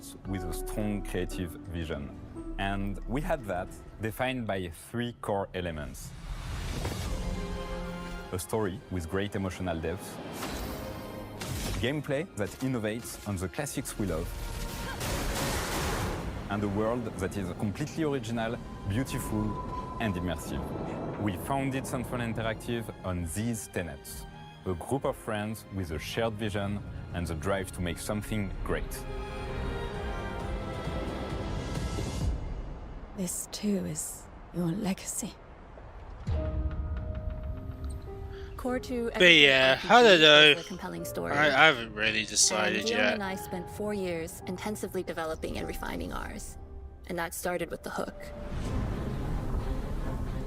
starts with a strong creative vision. And we had that defined by 3 core elements. A story with great emotional depth, gameplay that innovates on the classics we love, and a world that is completely original, beautiful, and immersive. We founded Central Interactive on these tenets: a group of friends with a shared vision and the drive to make something great. This too is your legacy. Core to But yeah, I don't know. a compelling story. I haven't really decided and yet. Guillaume and I spent 4 years intensively developing and refining ours. And that started with the hook.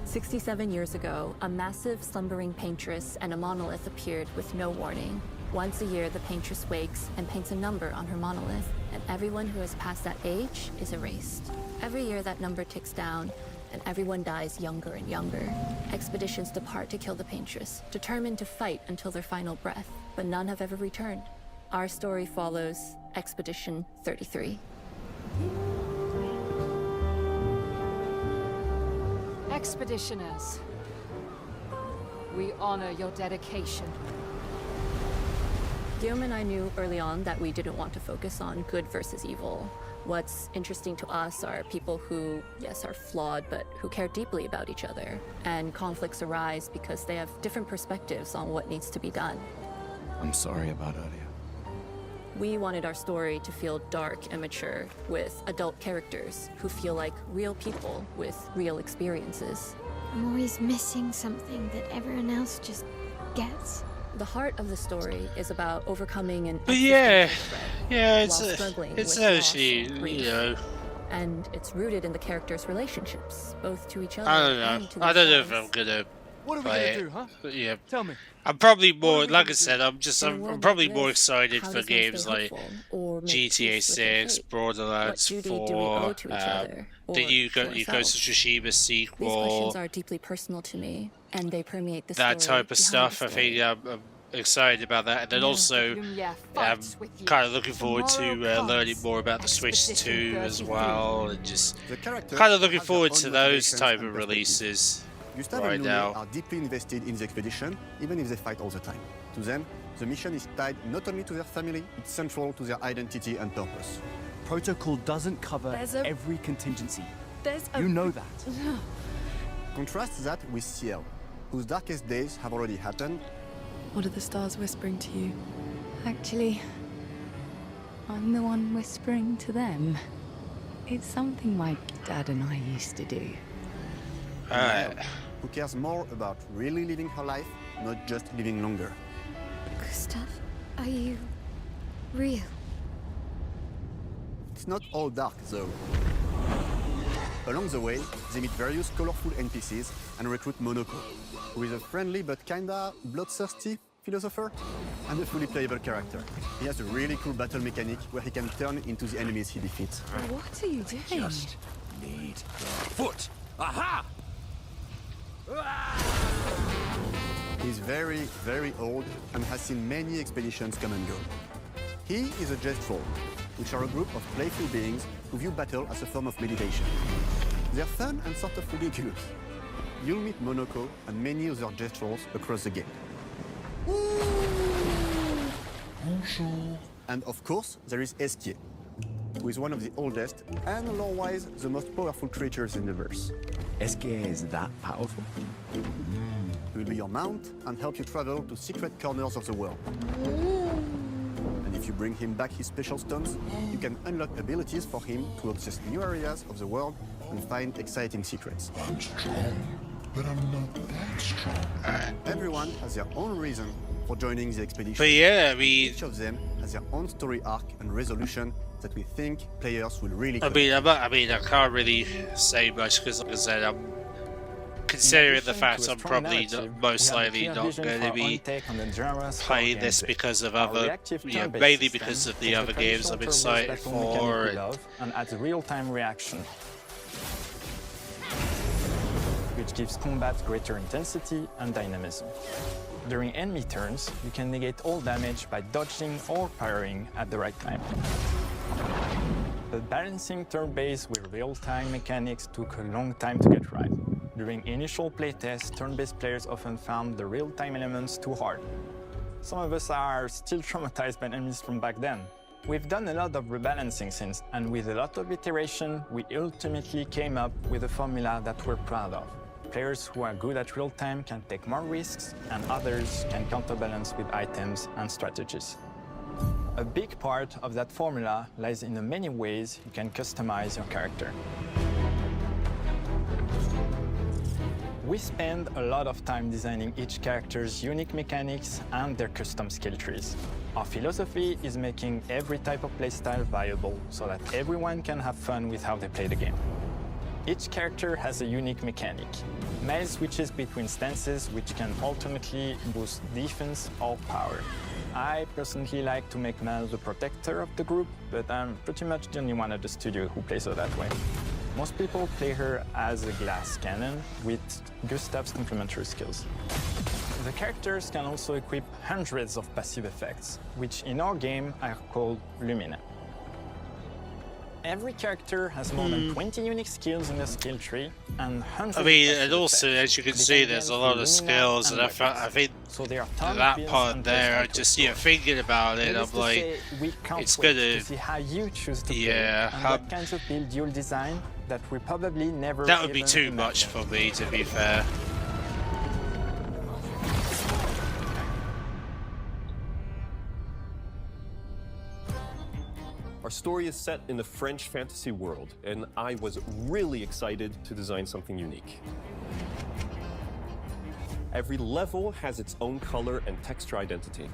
67 years ago, a massive slumbering paintress and a monolith appeared with no warning. Once a year, the paintress wakes and paints a number on her monolith, and everyone who has passed that age is erased. Every year, that number ticks down, and everyone dies younger and younger. Expeditions depart to kill the paintress, determined to fight until their final breath, but none have ever returned. Our story follows Expedition 33. Expeditioners, we honor your dedication. Guillaume and I knew early on that we didn't want to focus on good versus evil. What's interesting to us are people who, yes, are flawed, but who care deeply about each other. And conflicts arise because they have different perspectives on what needs to be done. I'm sorry about earlier. We wanted our story to feel dark and mature, with adult characters who feel like real people with real experiences. I'm always missing something that everyone else just gets. The heart of the story is about overcoming an But yeah, existential threat yeah, while it's struggling it's with loss actually, and grief. you know, And it's rooted in the characters' relationships, both to each other I don't and know. to I don't know if themselves. I'm gonna What are we play gonna it. do, huh? But yeah, Tell me. I'm probably What more, are we like I gonna said, do? In a I'm world probably like more this, excited how for does one stay games like hopeful or make GTA peace with their 6, fate? Borderlands What duty 4, do we owe to each other, or the to Ghost of ourselves? Tsushima These sequel, questions are deeply personal to me, and they permeate the that story type of behind stuff. the I think story. I'm excited about that, and then Yeah. also Lumiere I'm fights with you. kind of looking forward to Tomorrow learning comes more about the Switch Expedition 2 as 33. well, and just The characters kind of looking have their forward own to those motivations type and of perspectives. releases Gustave right and Lumiere now. are deeply invested in the expedition, even if they fight all the time. To them, the mission is tied not only to their family, it's central to their identity and purpose. Protocol doesn't cover There's a- every contingency. There's a... You know that. Contrast that with Ciel, whose darkest days have already happened. What are the stars whispering to you? Actually, I'm the one whispering to them. It's something my dad and I used to do. Alright. Who cares more about really living her life, not just living longer. Gustav, are you real? It's not all dark, though. Along the way, they meet various colorful NPCs and recruit Monoko, who is a friendly but kinda bloodthirsty philosopher and a fully playable character. He has a really cool battle mechanic where he can turn into the enemies he defeats. What are you doing? Need foot. Aha! He's very, very old and has seen many expeditions come and go. He is a Jestrel, which are a group of playful beings who view battle as a form of meditation. They're fun and sort of ridiculous. You'll meet Monoko and many other Jestrels across the game. And of course, there is Esquier, who is one of the oldest and lore-wise the most powerful creatures in the verse. Esquier is that powerful? He will be your mount and help you travel to secret corners of the world. And if you bring him back his special stones, you can unlock abilities for him to access new areas of the world and find exciting secrets. I'm strong, but I'm not that strong. Everyone has their own reason for joining the expedition. But yeah, I mean, Each of them has their own story arc and resolution that we think players will really I can't really say much because, like I said, I'm considering the fact I'm probably most likely not going to be playing this because of other, mainly because of the other games I'm excited for. And adds real-time reaction, which gives combat greater intensity and dynamism. During enemy turns, you can negate all damage by dodging or parrying at the right time. But balancing turn-based with real-time mechanics took a long time to get right. During initial playtests, turn-based players often found the real-time elements too hard. Some of us are still traumatized by enemies from back then. We've done a lot of rebalancing since, and with a lot of iteration, we ultimately came up with a formula that we're proud of. Players who are good at real-time can take more risks, and others can counterbalance with items and strategies. A big part of that formula lies in the many ways you can customize your character. We spend a lot of time designing each character's unique mechanics and their custom skill trees. Our philosophy is making every type of playstyle viable so that everyone can have fun with how they play the game. Each character has a unique mechanic. Mel switches between stances which can ultimately boost defense or power. I personally like to make Mel the protector of the group, but I'm pretty much the only one at the studio who plays her that way. Most people play her as a glass cannon with Gustav's complementary skills. The characters can also equip hundreds of passive effects, which in our game are called Lumina. Every character has more than 20 unique skills in the skill tree and hundreds of and also, as you can see, there's a lot of skills, and I think that part there, I just, thinking about it, I'm like, it's gonna, see how you choose to play and what kinds of build you'll design that we probably never. That would be too much for me, to be fair. Our story is set in the French fantasy world, and I was really excited to design something unique. Every level has its own color and texture identity.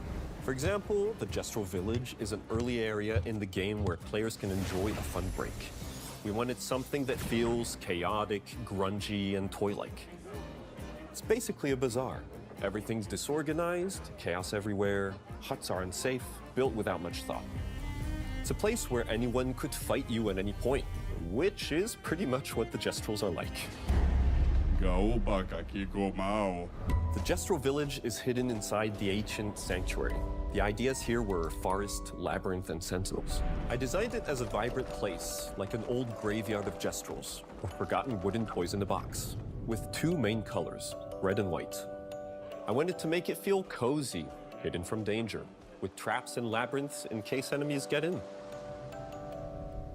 For example, the Gestrel Village is an early area in the game where players can enjoy a fun break. We wanted something that feels chaotic, grungy, and toy-like. It's basically a bazaar. Everything's disorganized, chaos everywhere, huts are unsafe, built without much thought. It's a place where anyone could fight you at any point, which is pretty much what the Gestrels are like. The Gestrel Village is hidden inside the ancient sanctuary. The ideas here were forest, labyrinth, and sentinels. I designed it as a vibrant place, like an old graveyard of Gestrels, or forgotten wooden toys in a box, with two main colors, red and white. I wanted to make it feel cozy, hidden from danger, with traps and labyrinths in case enemies get in.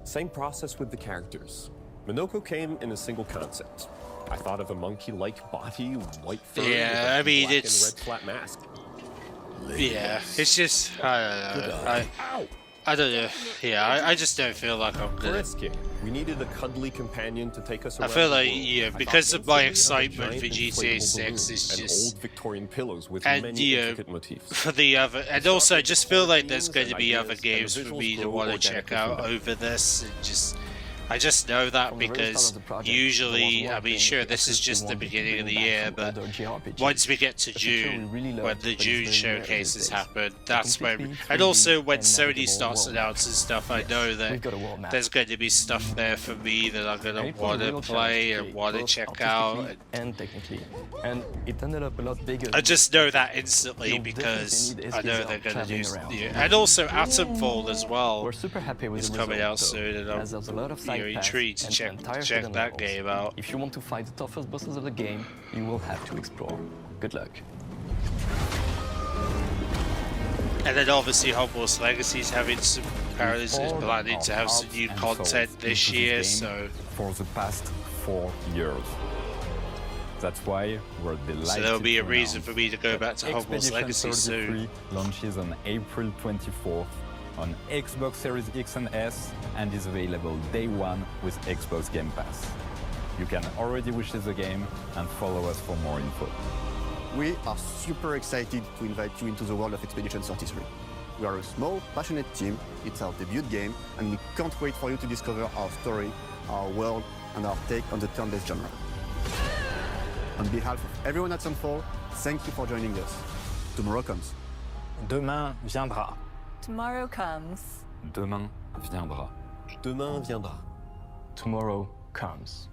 Same process with the characters. Minoko came in a single concept. I thought of a monkey-like body, white fur, with a black and red flat mask. It's just, I don't know. I just don't feel like I'm gonna. We needed a cuddly companion to take us around. I feel like, because of my excitement for GTA 6, it's just old Victorian pillows with and many intricate motifs. for the other, and also I just feel like there's going to be other games for me to want to check out over this, and I just know that because usually, I mean, sure, this is just the beginning of the year, but once we get to June, when the June showcases happen, that's when, and also when Sony starts announcing stuff, I know that there's going to be stuff there for me that I'm going to want to play and want to check out. And technically, and it ended up a lot bigger. I just know that instantly because I know they're going to do, and also Atomfall as well. We're super happy with is the coming out results, soon, and as there's a lot of you're intrigued to check that game out. If you want to fight the toughest bosses of the game, you will have to explore. Good luck. And then obviously Hogwarts Legacy is having some parallels, planning to have some new content this year, so for the past 4 years. That's why we're delighted. So there'll be a reason for me to go back to Hogwarts Legacy soon. Launches on April 24th on Xbox Series X and S and is available day one with Xbox Game Pass. You can already wish the game and follow us for more info. We are super excited to invite you into the world of Expedition 33. We are a small, passionate team, it's our debut game, and we can't wait for you to discover our story, our world, and our take on the turn-based genre. On behalf of everyone at Sunfall, thank you for joining us. Tomorrow comes. Demain viendra. Tomorrow comes. Demain viendra. Demain viendra. Tomorrow comes.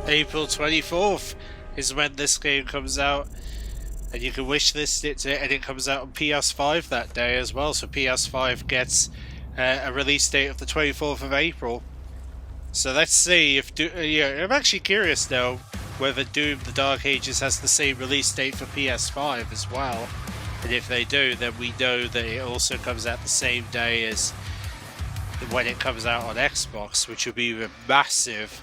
April 24th is when this game comes out, and you can wish list it, and it comes out on PS5 that day as well. So PS5 gets a release date of the 24th of April. So let's see if yeah, I'm actually curious now whether Doom: The Dark Ages has the same release date for PS5 as well. And if they do, then we know that it also comes out the same day as when it comes out on Xbox, which will be massive.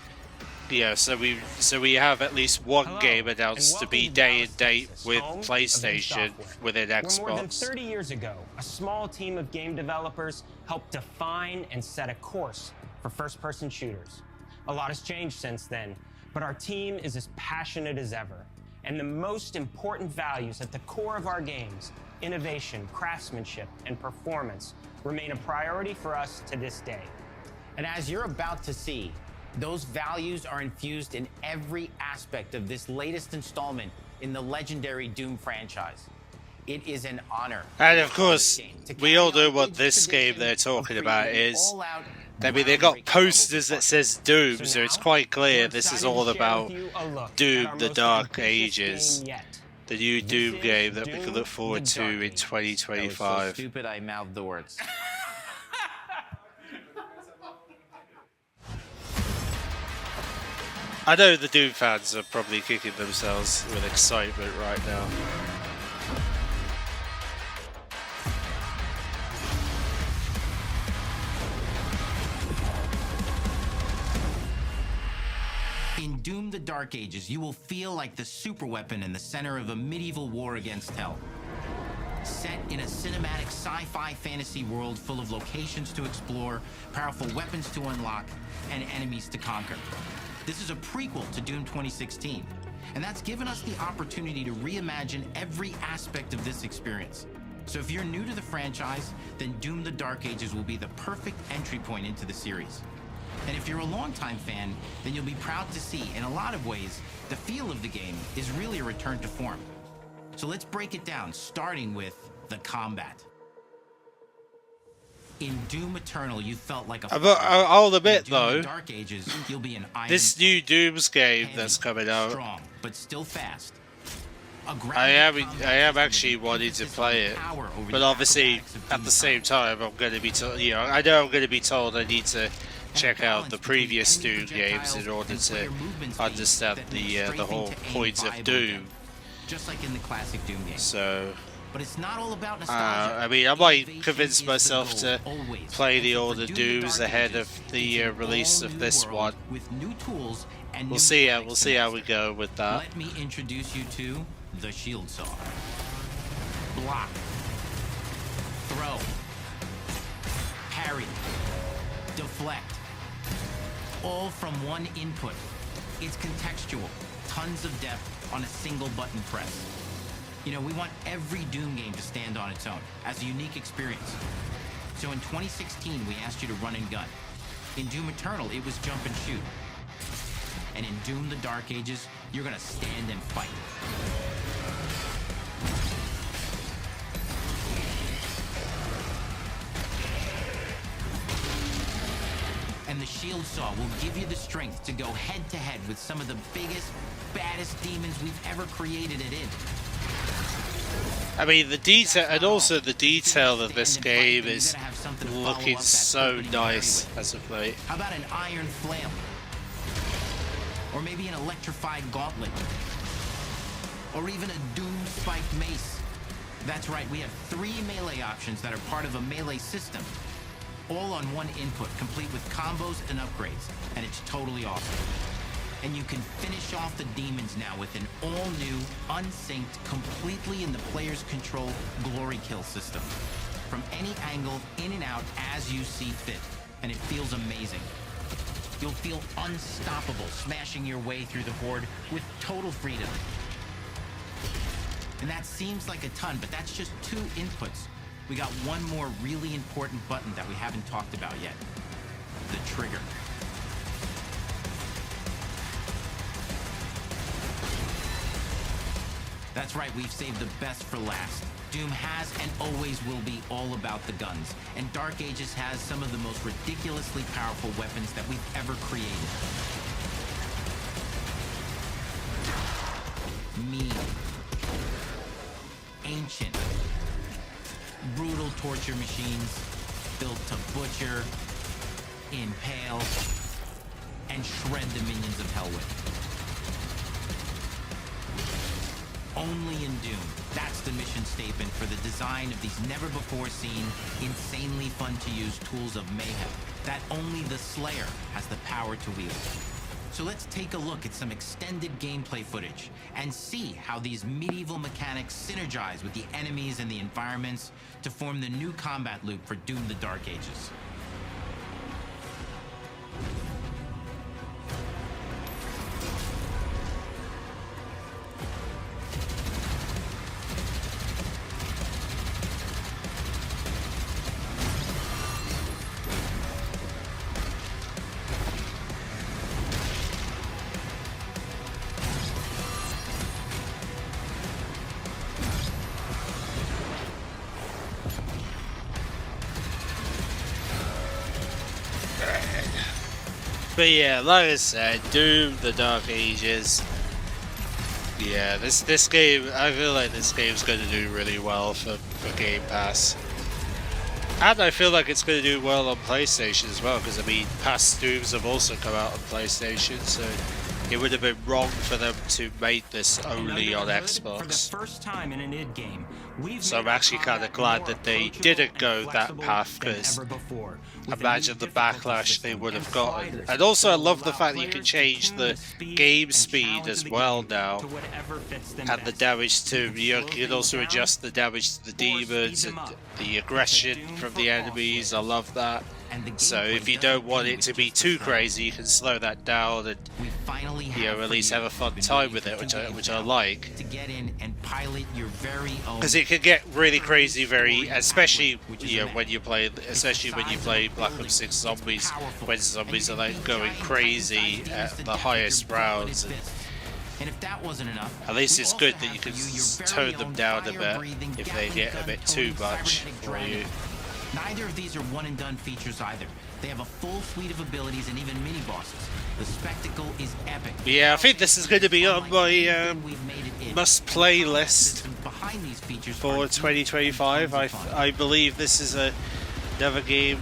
Yeah, so we have at least one game announced to be day and date with PlayStation within Xbox. More than 30 years ago, a small team of game developers helped define and set a course for first-person shooters. A lot has changed since then, but our team is as passionate as ever. And the most important values at the core of our games, innovation, craftsmanship, and performance, remain a priority for us to this day. And as you're about to see, those values are infused in every aspect of this latest installment in the legendary Doom franchise. It is an honor. And of course, we all know what this game they're talking about is. I mean, they got posters that says Doom, so it's quite clear this is all about Doom: The Dark Ages, the new Doom game that we can look forward to in 2025. So stupid, I mouthed the words. I know the Doom fans are probably kicking themselves with excitement right now. In Doom: The Dark Ages, you will feel like the superweapon in the center of a medieval war against hell. Set in a cinematic sci-fi fantasy world full of locations to explore, powerful weapons to unlock, and enemies to conquer. This is a prequel to Doom 2016, and that's given us the opportunity to reimagine every aspect of this experience. So if you're new to the franchise, then Doom: The Dark Ages will be the perfect entry point into the series. And if you're a longtime fan, then you'll be proud to see, in a lot of ways, the feel of the game is really a return to form. So let's break it down, starting with the combat. In Doom Eternal, you felt like a I'll admit though, Dark Ages, you'll be an iron this new Doom's game that's coming out, strong, but still fast. I am actually wanting to play it, but obviously at the same time I'm going to be told, you know, I know I'm going to be told I need to check out the previous Doom games in order to understand the whole point of Doom. Just like in the classic Doom games. So. But it's not all about nostalgia. I mean, I might convince myself to play the older Dooms ahead of the release of this one. With new tools and we'll see how we go with that. Let me introduce you to the Shield Saw. Block. Throw. Parry. Deflect. All from one input. It's contextual. Tons of depth on a single button press. You know, we want every Doom game to stand on its own as a unique experience. So in 2016, we asked you to run and gun. In Doom Eternal, it was jump and shoot. And in Doom: The Dark Ages, you're gonna stand and fight. And the Shield Saw will give you the strength to go head-to-head with some of the biggest, baddest demons we've ever created at id. I mean, the detail, and also the detail of this game is looking so nice as of late. How about an iron flail? Or maybe an electrified gauntlet? Or even a Doom spiked mace? That's right, we have 3 melee options that are part of a melee system. All on one input, complete with combos and upgrades. And it's totally awesome. And you can finish off the demons now with an all-new, unsynced, completely in the player's control glory kill system. From any angle, in and out, as you see fit. And it feels amazing. You'll feel unstoppable, smashing your way through the horde with total freedom. And that seems like a ton, but that's just 2 inputs. We got one more really important button that we haven't talked about yet. The trigger. That's right, we've saved the best for last. Doom has and always will be all about the guns, and Dark Ages has some of the most ridiculously powerful weapons that we've ever created. Mean. Ancient. Brutal torture machines. built to butcher, impale, and shred the minions of hell with. Only in Doom. That's the mission statement for the design of these never-before-seen, insanely fun-to-use tools of mayhem that only the Slayer has the power to wield. So let's take a look at some extended gameplay footage and see how these medieval mechanics synergize with the enemies and the environments to form the new combat loop for Doom: The Dark Ages. But yeah, like I said, Doom: The Dark Ages. Yeah, this game, I feel like this game's going to do really well for Game Pass. And I feel like it's going to do well on PlayStation as well, because I mean, past Dooms have also come out on PlayStation, so it would have been wrong for them to make this only on Xbox. For the first time in an id game, so I'm actually kind of glad that they didn't go that path, because imagine the backlash they would have gotten. And also I love the fact that you can change the game speed as well now, and the damage to, you can also adjust the damage to the demons and the aggression from the enemies. I love that. So if you don't want it to be too crazy, you can slow that down and, you know, at least have a fun time with it, which I like. Because it can get really crazy, especially you know, when you play Black Ops 6 Zombies, when zombies are like going crazy at the highest rounds. And if that wasn't enough, at least it's good that you can tone them down a bit if they get a bit too much for you. Neither of these are one-and-done features either. They have a full suite of abilities and even mini-bosses. The spectacle is epic. Yeah, I think this is going to be on my must-play list for 2025. I believe this is another game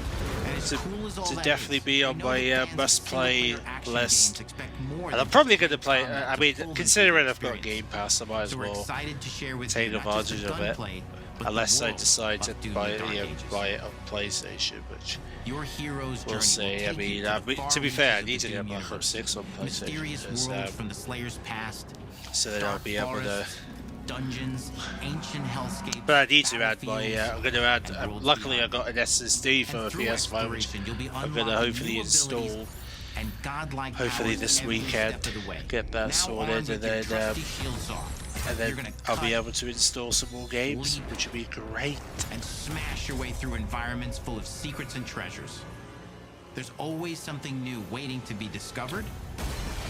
to definitely be on my must-play list. And I'm probably going to play, I mean, considering I've got Game Pass, I might as well take advantage of it. Unless I decide to buy it on PlayStation, which we'll see. I mean, to be fair, I need to get Black Ops 6 on PlayStation, so that I'll be able to. But I need to add my. I'm going to add. Luckily, I got an SSD for a PS5, which I'm going to hopefully install. Hopefully this weekend, get that sorted, and then I'll be able to install some more games, which would be great. And smash your way through environments full of secrets and treasures. There's always something new waiting to be discovered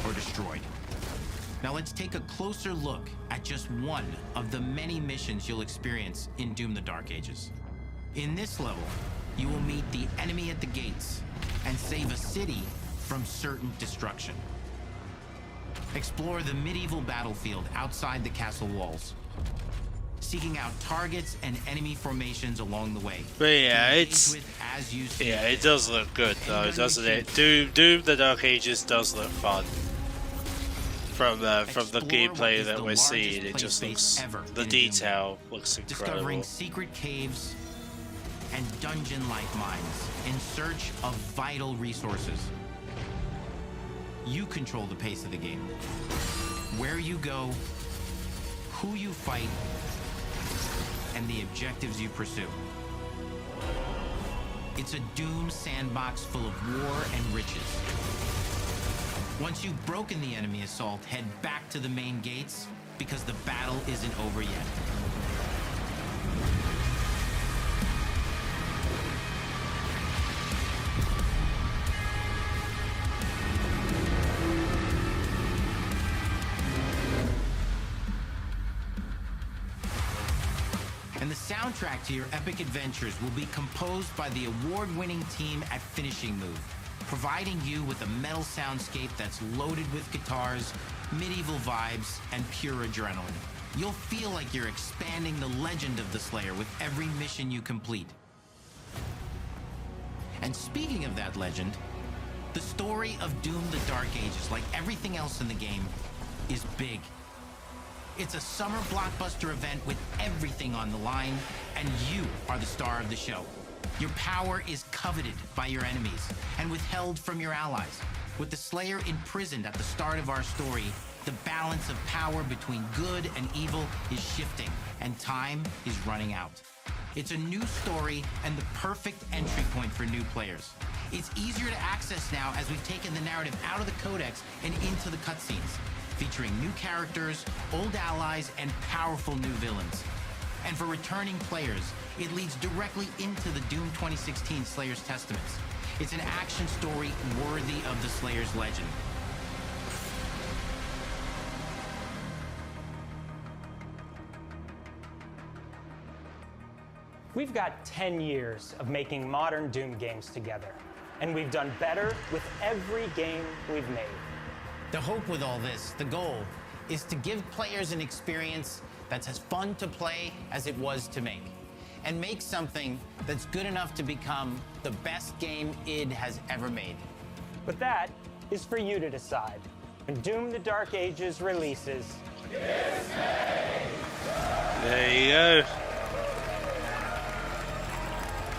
or destroyed. Now let's take a closer look at just one of the many missions you'll experience in Doom: The Dark Ages. In this level, you will meet the enemy at the gates and save a city from certain destruction. Explore the medieval battlefield outside the castle walls, seeking out targets and enemy formations along the way. But yeah, it does look good though, doesn't it? Doom: The Dark Ages does look fun. From the gameplay that we're seeing, it just looks, the detail looks incredible. Discovering secret caves and dungeon-like mines in search of vital resources. You control the pace of the game. Where you go, who you fight, and the objectives you pursue. It's a Doom sandbox full of war and riches. Once you've broken the enemy assault, head back to the main gates, because the battle isn't over yet. And the soundtrack to your epic adventures will be composed by the award-winning team at Finishing Move, providing you with a metal soundscape that's loaded with guitars, medieval vibes, and pure adrenaline. You'll feel like you're expanding the legend of the Slayer with every mission you complete. And speaking of that legend, the story of Doom the Dark Ages, like everything else in the game, is big. It's a summer blockbuster event with everything on the line, and you are the star of the show. Your power is coveted by your enemies and withheld from your allies. With the Slayer imprisoned at the start of our story, the balance of power between good and evil is shifting, and time is running out. It's a new story and the perfect entry point for new players. It's easier to access now as we've taken the narrative out of the codex and into the cutscenes, featuring new characters, old allies, and powerful new villains. And for returning players, it leads directly into the Doom 2016 Slayer's Testaments. It's an action story worthy of the Slayer's legend. We've got 10 years of making modern Doom games together, and we've done better with every game we've made. The hope with all this, the goal, is to give players an experience that's as fun to play as it was to make, and make something that's good enough to become the best game id has ever made. But that is for you to decide. When Doom the Dark Ages releases... There you go.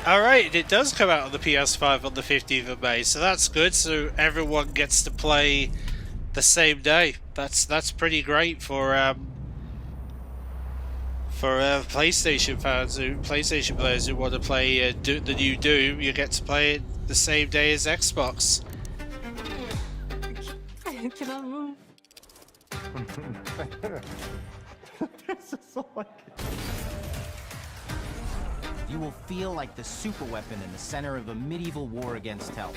Alright, it does come out on the PS5 on the 15th of May, so that's good. So everyone gets to play the same day. That's pretty great for PlayStation fans, PlayStation players who want to play the new Doom. You get to play it the same day as Xbox. I cannot move. This is so like... You will feel like the superweapon in the center of a medieval war against hell.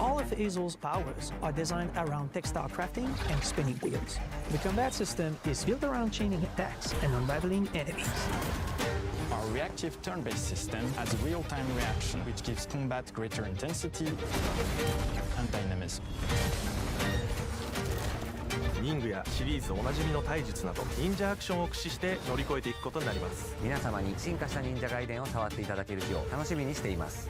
All of Azel's powers are designed around textile crafting and spinning wheels. The combat system is built around chaining attacks and unraveling enemies. Our reactive turn-based system has real-time reaction, which gives combat greater intensity and dynamism. 忍具やシリーズおなじみの体術など忍者アクションを駆使して乗り越えていくことになります。皆様に進化した忍者ガイデンを触っていただける日を楽しみにしています。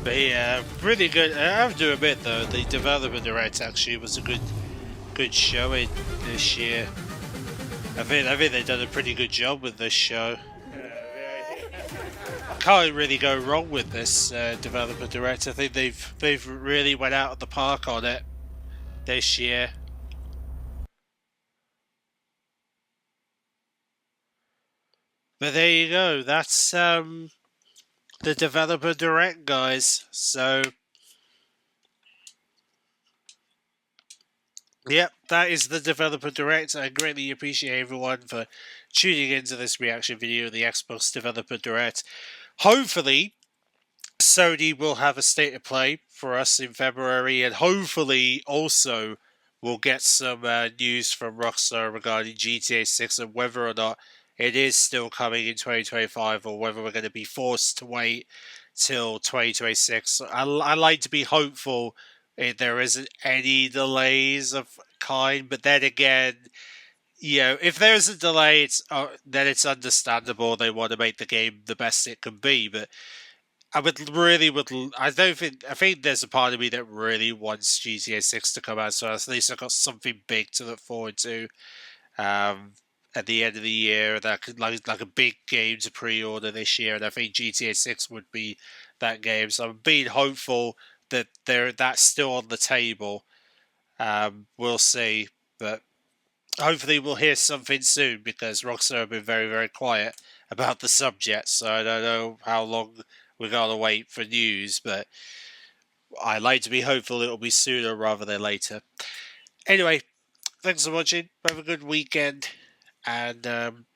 But yeah, really good. I have to admit though, the developer direct actually was a good showing this year. I think they've done a pretty good job with this show. Can't really go wrong with this developer direct. I think they've really went out of the park on it this year. But there you go. That's the developer direct, guys. So yep, that is the developer direct. I greatly appreciate everyone for tuning into this reaction video of the Xbox developer direct. Hopefully, Sony will have a state of play for us in February, and hopefully also we'll get some news from Rockstar regarding GTA 6 and whether or not it is still coming in 2025 or whether we're going to be forced to wait till 2026. I like to be hopeful there isn't any delays of kind, but then again, you know, if there's a delay, then it's understandable. They want to make the game the best it can be, but I think there's a part of me that really wants GTA 6 to come out, so at least I've got something big to look forward to at the end of the year, that could like a big game to pre-order this year, and I think GTA 6 would be that game. So I'm being hopeful that that's still on the table. We'll see, but hopefully we'll hear something soon, because Rockstar have been very, very quiet about the subject, so I don't know how long we're going to wait for news, but I like to be hopeful it'll be sooner rather than later. Anyway, thanks for watching, have a good weekend, and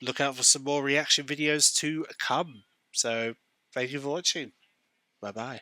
look out for some more reaction videos to come. So, thank you for watching. Bye-bye.